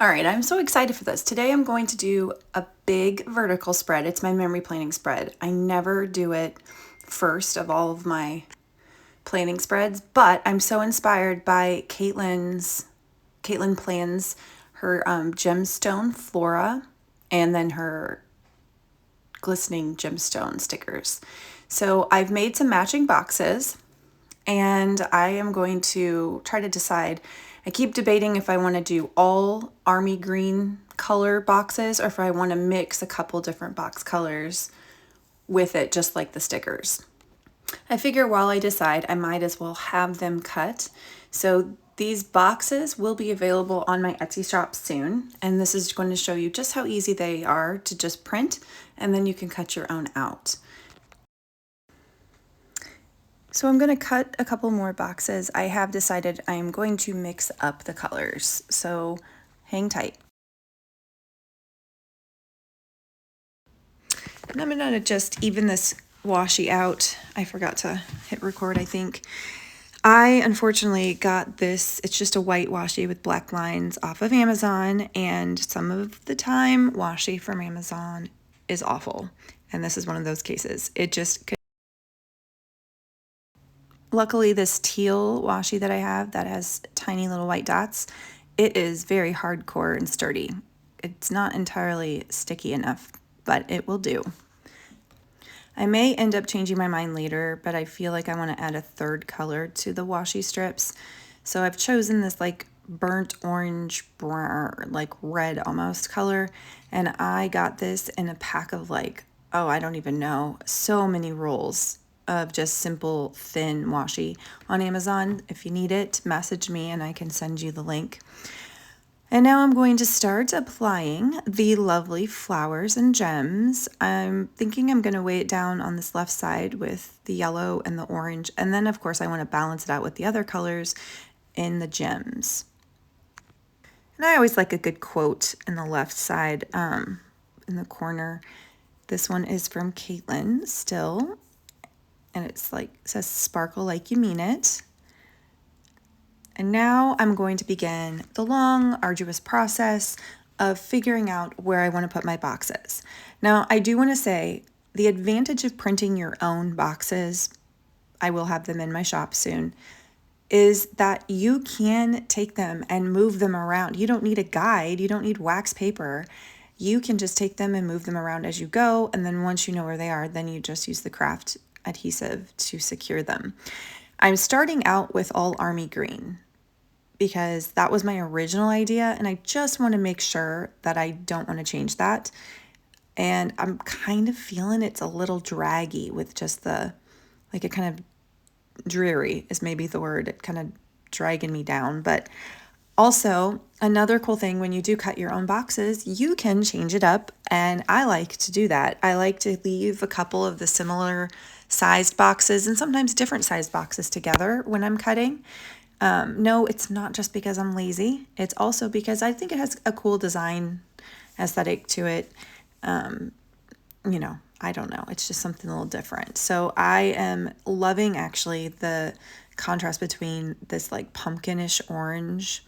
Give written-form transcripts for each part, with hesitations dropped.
All right, I'm so excited for this. Today I'm going to do a big vertical spread. It's my memory planning spread. I never do it first of all of my planning spreads, but I'm so inspired by Caitlin plans her gemstone flora and then her glistening gemstone stickers. So I've made some matching boxes and I am going to try to decide. I keep debating if I want to do all army green color boxes or if I want to mix a couple different box colors with it, just like the stickers. I figure while I decide, I might as well have them cut. So these boxes will be available on my Etsy shop soon, and this is going to show you just how easy they are to just print, and then you can cut your own out. So I'm going to cut a couple more boxes. I have decided I'm going to mix up the colors, so hang tight. And I'm going to just even this washi out. I forgot to hit record, I think. I unfortunately got this, it's just a white washi with black lines off of Amazon, and some of the time washi from Amazon is awful. And this is one of those cases. It just Luckily, this teal washi that I have that has tiny little white dots, it is very hardcore and sturdy. It's not entirely sticky enough, but it will do. I may end up changing my mind later, but I feel like I want to add a third color to the washi strips. So I've chosen this like burnt orange, like red almost color, and I got this in a pack of like, oh, I don't even know, so many rolls of just simple thin washi on Amazon. If you need it, message me and I can send you the link. And now I'm going to start applying the lovely flowers and gems. I'm thinking I'm going to weigh it down on this left side with the yellow and the orange, and then of course I want to balance it out with the other colors in the gems. And I always like a good quote in the left side in the corner. This one is from Caitlin still. And it's like, it says sparkle like you mean it. And now I'm going to begin the long, arduous process of figuring out where I want to put my boxes. Now, I do want to say the advantage of printing your own boxes, I will have them in my shop soon, is that you can take them and move them around. You don't need a guide. You don't need wax paper. You can just take them and move them around as you go. And then once you know where they are, then you just use the craft adhesive to secure them. I'm starting out with all army green because that was my original idea, and I just want to make sure that I don't want to change that. And I'm kind of feeling it's a little draggy with just the, like, it kind of dreary is maybe the word, it kind of dragging me down. But also, another cool thing when you do cut your own boxes, you can change it up, and I like to do that. I like to leave a couple of the similar sized boxes and sometimes different sized boxes together when I'm cutting. No, it's not just because I'm lazy. It's also because I think it has a cool design aesthetic to it. You know, I don't know. It's just something a little different. So I am loving actually the contrast between this like pumpkinish orange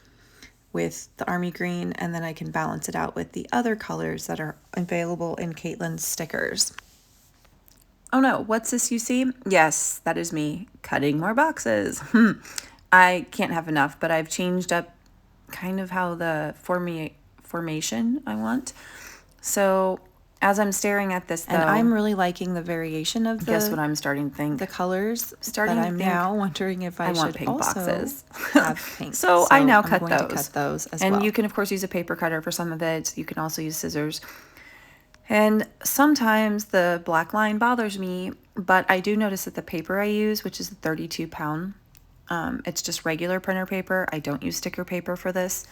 with the army green, and then I can balance it out with the other colors that are available in Caitlin's stickers. Oh no, what's this you see? Yes, that is me cutting more boxes. I can't have enough, but I've changed up kind of how the formation I want. So as I'm staring at this though, and I'm really liking the variation of the, guess what I'm starting to think? The colors. I'm now wondering if I should pink also boxes. Have pink. So I now cut those as well. And you can of course use a paper cutter for some of it. You can also use scissors. And sometimes the black line bothers me, but I do notice that the paper I use, which is a 32 pound, it's just regular printer paper. I don't use sticker paper for this.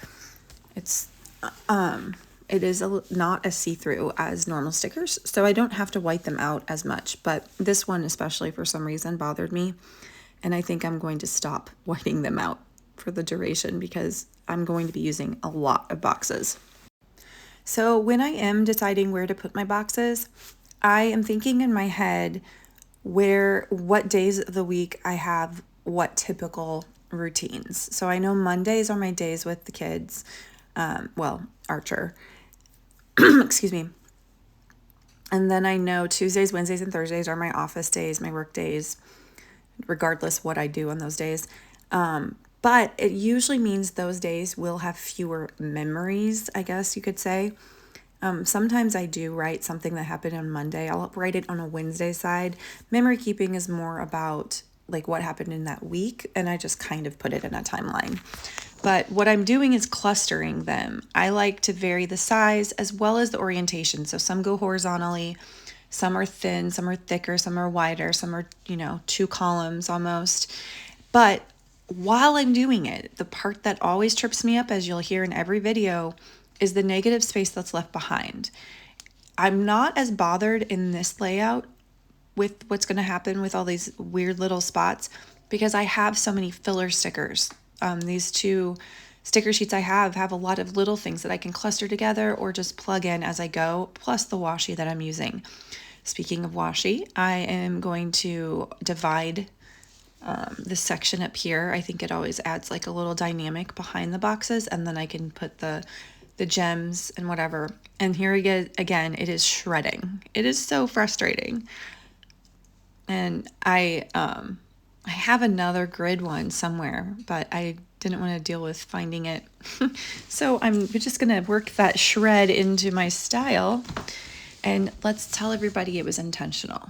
It is not as see-through as normal stickers, so I don't have to white them out as much, but this one especially for some reason bothered me, and I think I'm going to stop whiting them out for the duration because I'm going to be using a lot of boxes. So when I am deciding where to put my boxes, I am thinking in my head what days of the week I have what typical routines. So I know Mondays are my days with the kids. well, Archer, excuse me. And then I know Tuesdays, Wednesdays, and Thursdays are my office days, my work days, regardless what I do on those days. But it usually means those days will have fewer memories, I guess you could say. Sometimes I do write something that happened on Monday. I'll write it on a Wednesday side. Memory keeping is more about like what happened in that week, and I just kind of put it in a timeline. But what I'm doing is clustering them. I like to vary the size as well as the orientation. So some go horizontally, some are thin, some are thicker, some are wider, some are, 2 columns almost. But while I'm doing it, the part that always trips me up, as you'll hear in every video, is the negative space that's left behind. I'm not as bothered in this layout with what's going to happen with all these weird little spots because I have so many filler stickers. These 2 sticker sheets I have a lot of little things that I can cluster together or just plug in as I go, plus the washi that I'm using. Speaking of washi, I am going to divide this section up here. I think it always adds like a little dynamic behind the boxes, and then I can put the gems and whatever. And here again, it is shredding. It is so frustrating. And I have another grid one somewhere, but I didn't want to deal with finding it. So I'm just going to work that shred into my style, and let's tell everybody it was intentional.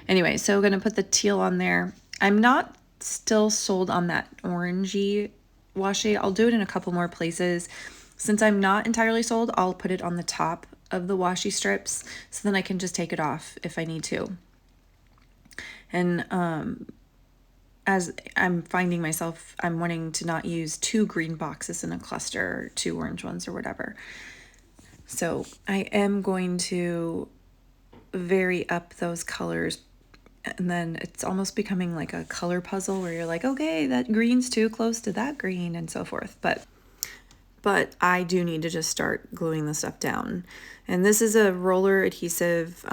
Anyway, so I'm going to put the teal on there. I'm not still sold on that orangey washi. I'll do it in a couple more places. Since I'm not entirely sold, I'll put it on the top of the washi strips so then I can just take it off if I need to. And as I'm finding myself, I'm wanting to not use 2 green boxes in a cluster, 2 orange ones or whatever. So I am going to vary up those colors, and then it's almost becoming like a color puzzle where you're like, okay, that green's too close to that green and so forth. But I do need to just start gluing the stuff down. And this is a roller adhesive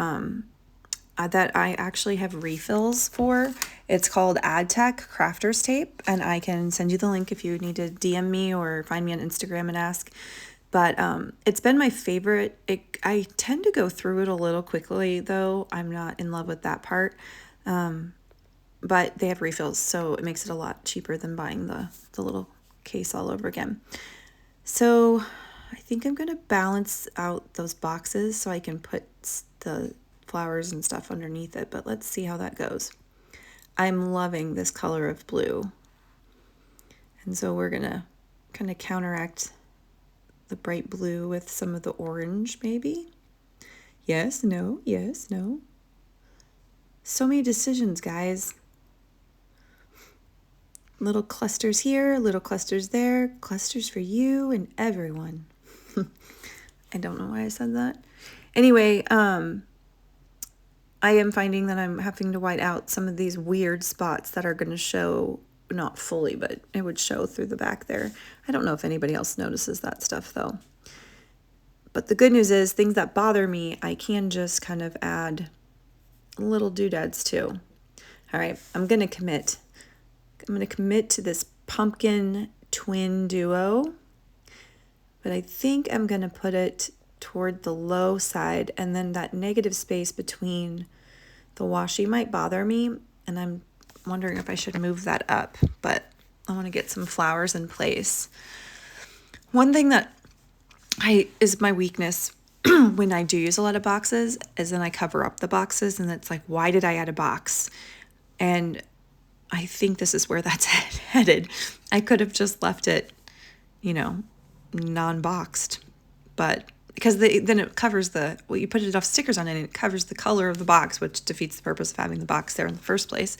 that I actually have refills for. It's called AdTech Crafter's Tape, and I can send you the link if you need to DM me or find me on Instagram and ask. But it's been my favorite. I tend to go through it a little quickly, though. I'm not in love with that part. But they have refills, so it makes it a lot cheaper than buying the little case all over again. So I think I'm going to balance out those boxes so I can put the flowers and stuff underneath it, but let's see how that goes. I'm loving this color of blue. And so we're going to kind of counteract the bright blue with some of the orange, maybe. Yes, no, yes, no. So many decisions, guys. Little clusters here, little clusters there, clusters for you and everyone. I don't know why I said that. Anyway, I am finding that I'm having to white out some of these weird spots that are going to show, not fully, but it would show through the back there. I don't know if anybody else notices that stuff though. But the good news is things that bother me, I can just kind of add little doodads too. All right, I'm going to commit. I'm going to commit to this pumpkin twin duo, but I think I'm going to put it toward the low side, and then that negative space between the washi might bother me, and I'm wondering if I should move that up, but I want to get some flowers in place. One thing that is my weakness when I do use a lot of boxes is then I cover up the boxes, and it's like, why did I add a box? And I think this is where that's headed. I could have just left it, non-boxed, but because then it covers you put enough stickers on it and it covers the color of the box, which defeats the purpose of having the box there in the first place.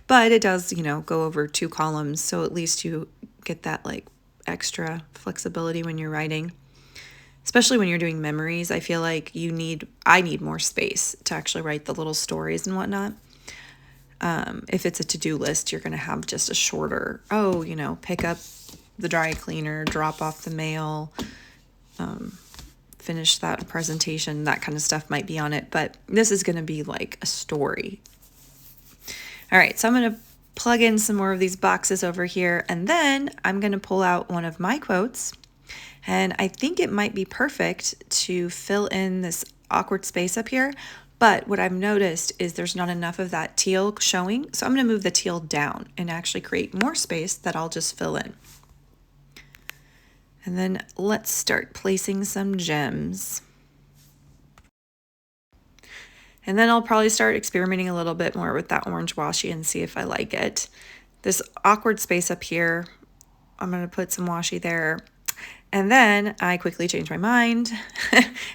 But it does, go over 2 columns, so at least you get that like extra flexibility when you're writing. Especially when you're doing memories, I feel like I need more space to actually write the little stories and whatnot. If it's a to-do list, you're going to have just a shorter, pick up the dry cleaner, drop off the mail, finish that presentation, that kind of stuff might be on it. But this is going to be like a story. All right, so I'm going to plug in some more of these boxes over here, and then I'm going to pull out one of my quotes, And I think it might be perfect to fill in this awkward space up here. But what I've noticed is there's not enough of that teal showing. So I'm going to move the teal down and actually create more space that I'll just fill in. And then let's start placing some gems. And then I'll probably start experimenting a little bit more with that orange washi and see if I like it. This awkward space up here, I'm going to put some washi there. And then I quickly change my mind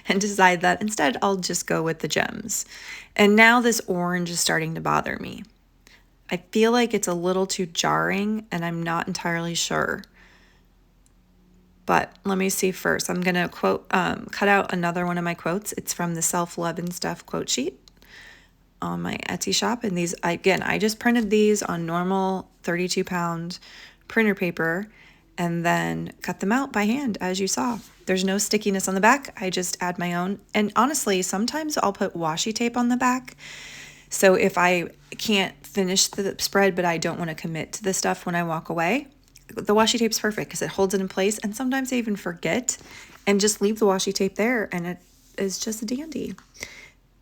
and decide that instead I'll just go with the gems. And now this orange is starting to bother me. I feel like it's a little too jarring and I'm not entirely sure. But let me see first. I'm going to cut out another one of my quotes. It's from the Self-Love and Stuff quote sheet on my Etsy shop. And these, again, I just printed these on normal 32-pound printer paper and then cut them out by hand, as you saw. There's no stickiness on the back. I just add my own. And honestly, sometimes I'll put washi tape on the back. So if I can't finish the spread, but I don't want to commit to the stuff when I walk away, the washi tape's perfect because it holds it in place. And sometimes I even forget and just leave the washi tape there and it is just a dandy.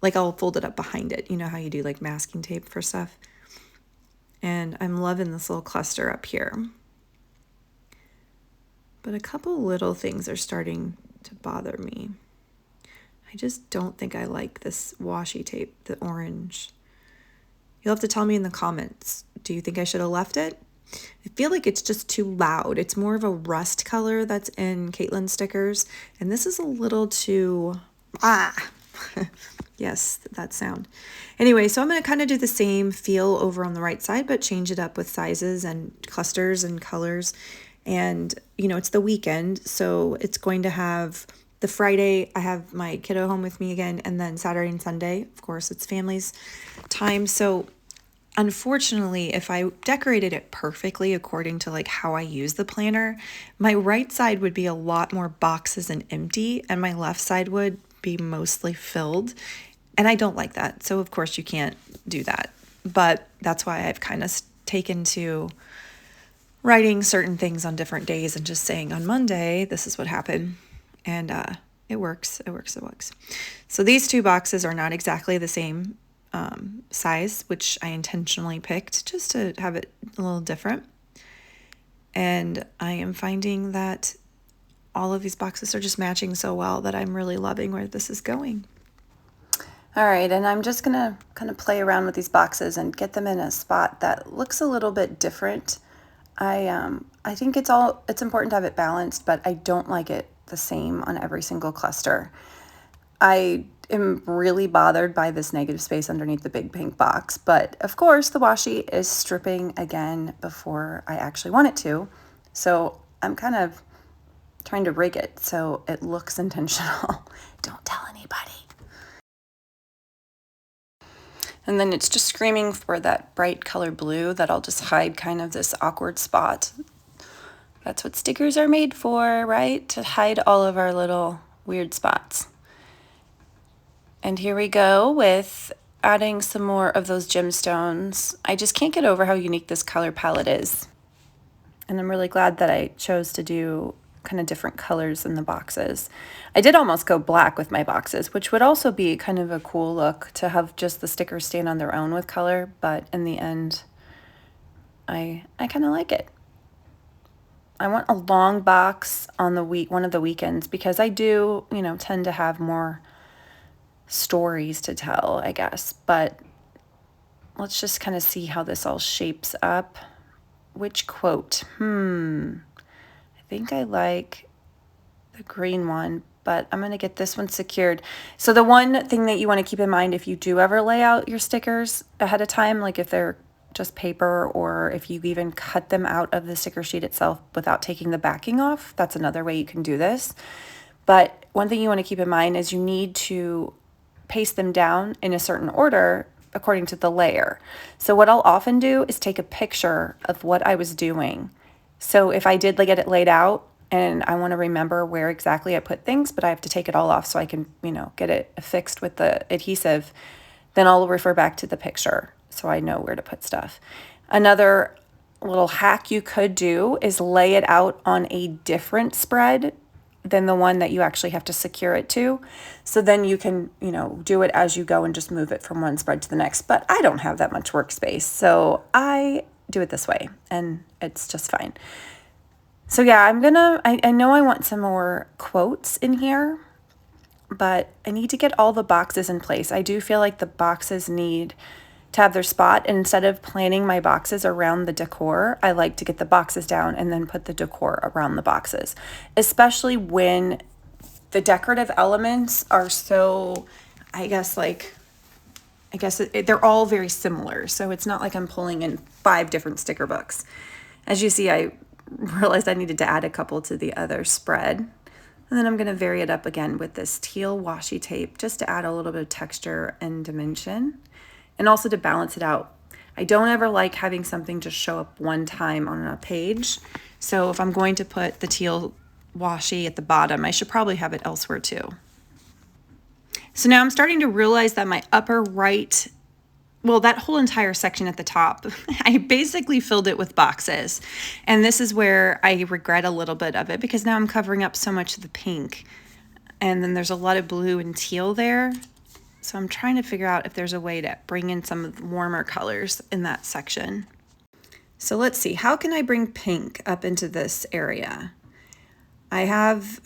Like I'll fold it up behind it. You know how you do like masking tape for stuff. And I'm loving this little cluster up here. But a couple little things are starting to bother me. I just don't think I like this washi tape, the orange. You'll have to tell me in the comments. Do you think I should have left it? I feel like it's just too loud. It's more of a rust color that's in Caitlin's stickers. And this is a little too, yes, that sound. Anyway, so I'm going to kind of do the same feel over on the right side, but change it up with sizes and clusters and colors. And, you know, it's the weekend, so it's going to have the Friday, I have my kiddo home with me again, and then Saturday and Sunday, of course, it's family's time. So unfortunately, if I decorated it perfectly according to like how I use the planner, my right side would be a lot more boxes and empty, and my left side would be mostly filled. And I don't like that. So of course you can't do that. But that's why I've kind of taken to writing certain things on different days and just saying on Monday, this is what happened. And it works. So these two boxes are not exactly the same size, which I intentionally picked just to have it a little different. And I am finding that all of these boxes are just matching so well that I'm really loving where this is going. All right, and I'm just gonna kind of play around with these boxes and get them in a spot that looks a little bit different. I think it's important to have it balanced, but I don't like it the same on every single cluster. I am really bothered by this negative space underneath the big pink box, but of course the washi is stripping again before I actually want it to. So I'm kind of trying to rig it so it looks intentional. Don't tell anybody. And then it's just screaming for that bright color blue that I'll just hide kind of this awkward spot. That's what stickers are made for, right? To hide all of our little weird spots. And here we go with adding some more of those gemstones. I just can't get over how unique this color palette is. And I'm really glad that I chose to do kind of different colors in the boxes. I did almost go black with my boxes, which would also be kind of a cool look to have just the stickers stand on their own with color, but in the end, I kind of like it. I want a long box on one of the weekends because I do, you know, tend to have more stories to tell, I guess, but let's just kind of see how this all shapes up. Which quote? I think I like the green one, but I'm going to get this one secured. So the one thing that you want to keep in mind if you do ever lay out your stickers ahead of time, like if they're just paper or if you even cut them out of the sticker sheet itself without taking the backing off, that's another way you can do this. But one thing you want to keep in mind is you need to paste them down in a certain order according to the layer. So what I'll often do is take a picture of what I was doing. So if I did get it laid out and I want to remember where exactly I put things, but I have to take it all off so I can, you know, get it affixed with the adhesive, then I'll refer back to the picture so I know where to put stuff. Another little hack you could do is lay it out on a different spread than the one that you actually have to secure it to. So then you can, you know, do it as you go and just move it from one spread to the next. But I don't have that much workspace, so I do it this way and it's just fine. So yeah, I know I want some more quotes in here, but I need to get all the boxes in place. I do feel like the boxes need to have their spot. And instead of planning my boxes around the decor, I like to get the boxes down and then put the decor around the boxes, especially when the decorative elements are so, they're all very similar. So it's not like I'm pulling in 5 different sticker books. As you see, I realized I needed to add a couple to the other spread. And then I'm going to vary it up again with this teal washi tape just to add a little bit of texture and dimension, and also to balance it out. I don't ever like having something just show up one time on a page. So if I'm going to put the teal washi at the bottom, I should probably have it elsewhere too. So now I'm starting to realize that my upper right, well, that whole entire section at the top, I basically filled it with boxes. And this is where I regret a little bit of it, because now I'm covering up so much of the pink. And then there's a lot of blue and teal there. So I'm trying to figure out if there's a way to bring in some of the warmer colors in that section. So let's see, how can I bring pink up into this area? I have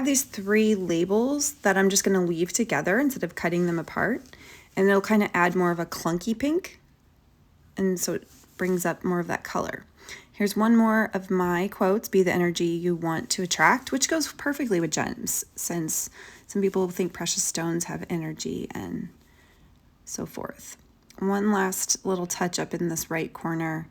these 3 labels that I'm just going to weave together instead of cutting them apart. And it'll kind of add more of a clunky pink. And so it brings up more of that color. Here's one more of my quotes, be the energy you want to attract, which goes perfectly with gems, since some people think precious stones have energy and so forth. One last little touch up in this right corner,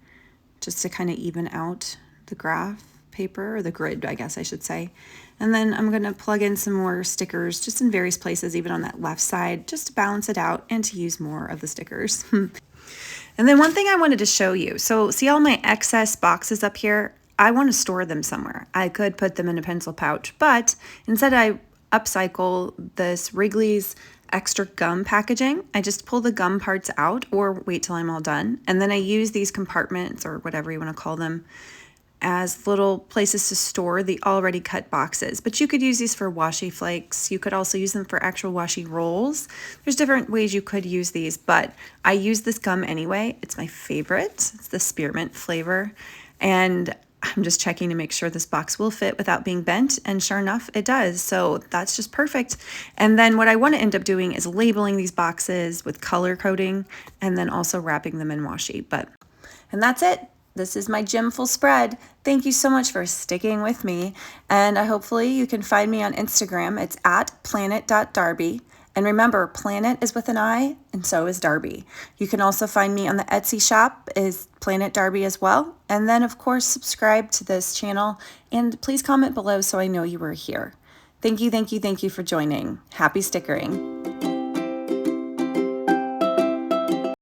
just to kind of even out the graph paper, or the grid, I guess I should say. And then I'm going to plug in some more stickers just in various places, even on that left side, just to balance it out and to use more of the stickers. And then one thing I wanted to show you. So see all my excess boxes up here? I want to store them somewhere. I could put them in a pencil pouch, but instead I upcycle this Wrigley's extra gum packaging. I just pull the gum parts out or wait till I'm all done. And then I use these compartments, or whatever you want to call them, as little places to store the already cut boxes. But you could use these for washi flakes. You could also use them for actual washi rolls. There's different ways you could use these, but I use this gum anyway. It's my favorite. It's the spearmint flavor. And I'm just checking to make sure this box will fit without being bent, and sure enough, it does. So that's just perfect. And then what I want to end up doing is labeling these boxes with color coding, and then also wrapping them in washi. And that's it. This is my gem full spread. Thank you so much for sticking with me. And hopefully you can find me on Instagram. It's at planet.darby. And remember, planet is with an I, and so is Darby. You can also find me on the Etsy shop, is Planet Darby as well. And then, of course, subscribe to this channel. And please comment below so I know you were here. Thank you for joining. Happy stickering.